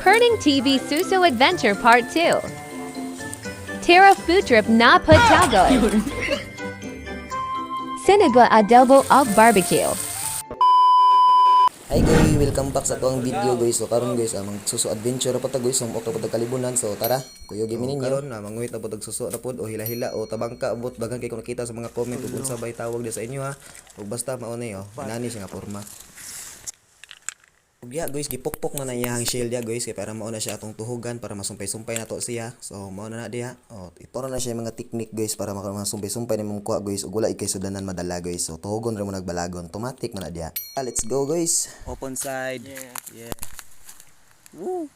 Perning TV Suso Adventure Part 2. Terra Futrip na Patagoy. Sinigla Adobo of Barbecue. Hi guys, welcome back sa tuwang video guys. So karon guys, amang suso adventure pa ta guys, sumok na pud kalibunan. So tara, kuyo gyud ninyo. Karon na manguhit na pud suso na pud o hila-hila o tabangka abot daghan kay kung nakita sa mga comment ug unsa bay tawag di sa inyo ha. Ug basta mao na yo, nani siya nga porma. Ug ya guys, gipukpok na iyang shell dia guys kay para mao na siya atong tuhugan para masumpay-sumpay na to siya. So mao na diha. O ito na siya mga technique guys para makasumpay-sumpay ni mong kuha guys ug wala ikay sudanan madala guys. So tuhugon ra mo nagbalagon, automatic man na diha. Let's go guys. Open side. Yeah. Woo.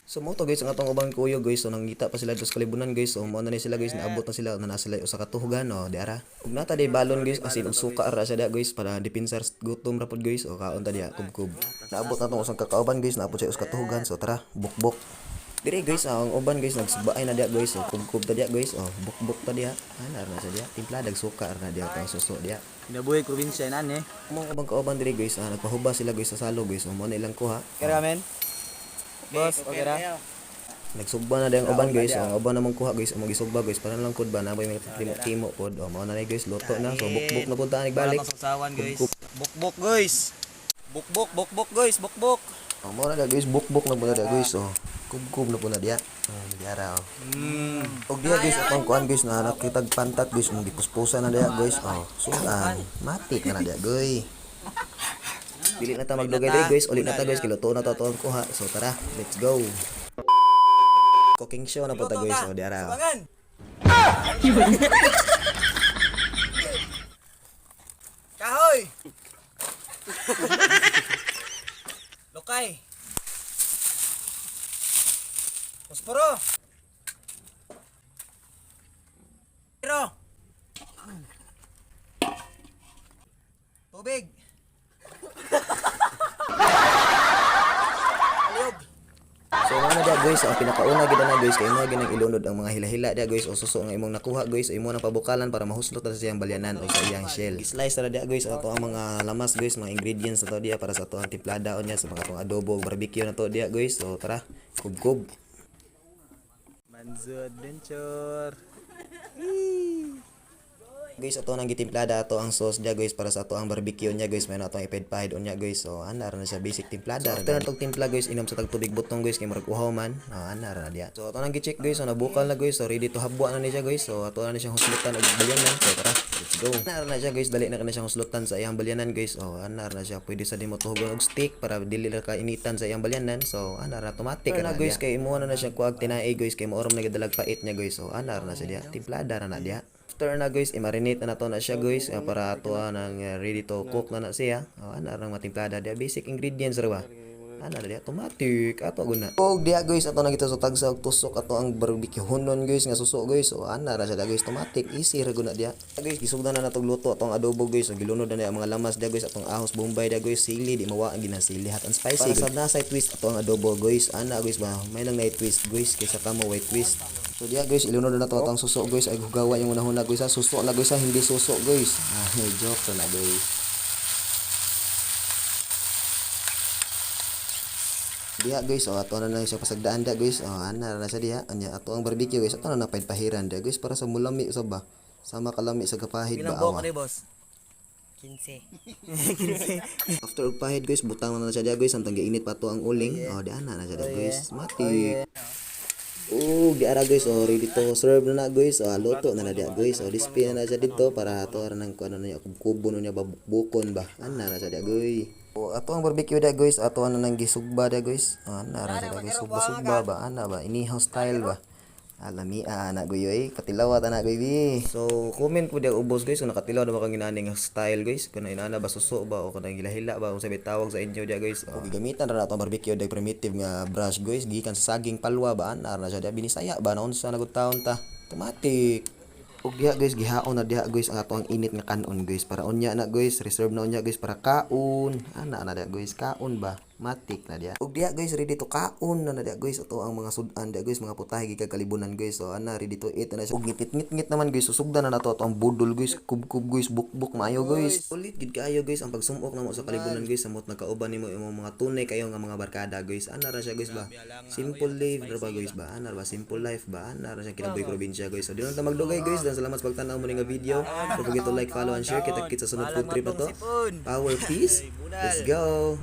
So mo to guys ang atong ubang kuyo guys, so nangita pa sila dos kalibunan guys. So mo na ni sila guys, naabot na sila na sila usa ka tuhugan o di ara. Ug nata di balon guys, asin ug suka ra siya guys para depinsar gutom ra pud guys o kaon ta diha kubkub. Naabot na tong usang kakauban guys, naabot siya usa ka tuhugan. So tara, bukbok. Dire guys, ang uban guys nagsubaay na diha guys, so kubkub ta diha guys, o bukbok ta diha. Ana ra siya diha, timpla dag suka ra diha tang suso diha. Kinabuhi probinsya nan eh. Mga ubang kauban dire guys, nagpahuba sila guys sa salo guys, so mo na ilang kuha. Kaya men. Boss, okay ra. Nagsugba na dayang uban guys, ang uban namang kuha guys, among gisugba guys, para lang pud ba na may timo pod. O mao na ni guys, luto na. So bukbok na pud ta balik. Sasawan guys. Bukbok guys. Bukbok guys, bukbok. O mao na guys, bukbok na pud na guys. So kubkub na pud na diha. Diara o. Og diha guys, atong kuan guys na nakitag pantat guys, mong gipuspusan na diha guys. O sudan, matik na diha guys. Dili na ta magdugay diri guys, ulit na ta guys, kiluto na ta to ang kuha. So tara, let's go. Cooking show na po ta guys, o diara o. Kahoy. Lokay. Posporo. Pero. Tubig. So ano dia guys, ang pinakauna gid na guys kay mo ginang ilunod ang mga hila-hila dia guys o suso nga imong nakuha guys, imo nang pabukalan para mahuslot ta sa iyang balyanan o sa iyang shell. Slice ra dia guys ato ang mga lamas guys, mga ingredients ato dia para sa ato ang timplada o niya sa mga atong adobo barbecue na to dia guys. So tara, kubkub. Manzo adventure. Guys, ato nang gitimplada ato ang sauce dia guys para sa ato ang barbecue niya guys, may atong iped-pahid unya guys. So ana ra na siya basic timplada. So, after natong timpla guys, inom sa tag tubig butong guys kay murag uhaw man. Ana ra na dia. So ato nang gi-check guys, so nabukal na guys, so ready to habwa na ni siya guys. So ato na ni siyang huslutan og balyanan. So tara, let's go. Ana ra na siya guys, dali na kana siyang huslutan sa iyang balyanan guys. Oh, ana ra na siya, pwede sa dimo tuhugon og stick para dili ra ka initan sa iyang balyanan. So ana ra automatic na guys kay imo na siya kuag tinae guys kay maorom na gidalag pait niya guys. So ana ra na siya dia, timplada ra na dia. After na guys, i-marinate na nato na siya guys para ato nang ready to cook na siya. Ana rang matimplada dia, basic ingredients ra ba. Ana dia automatic ato guna. Og dia guys ato na kita sa tagsa og tusok ato ang barbecue hunon guys nga suso guys. So ana ra siya guys, automatic easy ra guna dia. Guys, gisugdan na natog luto atong adobo guys. So gilunod na ang mga lamas dia guys, atong ahos bombay dia guys, sili di mawa ginasili hot and spicy. Para sa nasay twist ato ang adobo guys. Ana guys ba, may lang na twist guys kaysa kamo white twist. So diya guys, ilunod na to atong suso guys, ay hugawa yung unahuna guys, suso na guys, hindi suso guys. Joke na guys. Diya guys, ato na siya pasagdaan da guys. Ana na siya diya, anya ato ang barbecue guys, ato na pahiran dia guys para sa mulami sa ba. Sama kalami sa kapahid ba awa. boss? 15. After pahid guys, butang na siya diya guys, antang giinit pa to ang uling. Di ana na siya diya guys. Mati. Di ara guys, ready to serve na guys. Luto na diya guys. Display na siya dito para ato ra nang kuno niya kubo niya babukon ba. Ana na siya diya guys. Ato ang barbecue dia guys, ato na nang gisugba dia guys. Ana ra siya guys, sugba ba ana ba, inihaw style ba. Alami ana guyoy, katilaw ta na guy. So comment po dia ubos guys kung nakatilaw na ba kang ginaning style guys, kung inana ba suso ba o kanang gilahila ba, kung sabi tawag sa inyo dia guys. Gamitan ra nato ang barbecue dia primitive nga brush guys, gikan sa saging palwa ba, ana ra siya dia binisaya ba naon sa nagutaon ta. Automatic. Ug diha guys, gihaon na diha guys ang ato ang init nga kanon guys para unya na guys, reserve na unya guys para kaon. Ana na diha guys, kaon ba. matik na diya. Ug diya guys, ready to kaon na diya guys. Ato ang mga sudan diya guys, mga putahe gigag kalibunan guys. So ana ready to eat na siya. Ug ngit naman guys, susugdan na nato ang budol guys, kub guys, bukbuk maayo guys. Ulit gid kaayo guys ang pagsumok namo sa kalibunan guys, samot nagkauban nimo imong mga tunay kayo nga mga barkada guys. Ana ra siya guys ba? Simple life ra ba guys ba? Ana ra ba simple life ba? Ana ra siya kinabuhi probinsya guys. So di lang ta magdugay guys. Dan salamat sa pagtan-aw mo ning video. Don't forget to like, follow and share. Kita kits sa sunod food trip na to. Power peace. Let's go.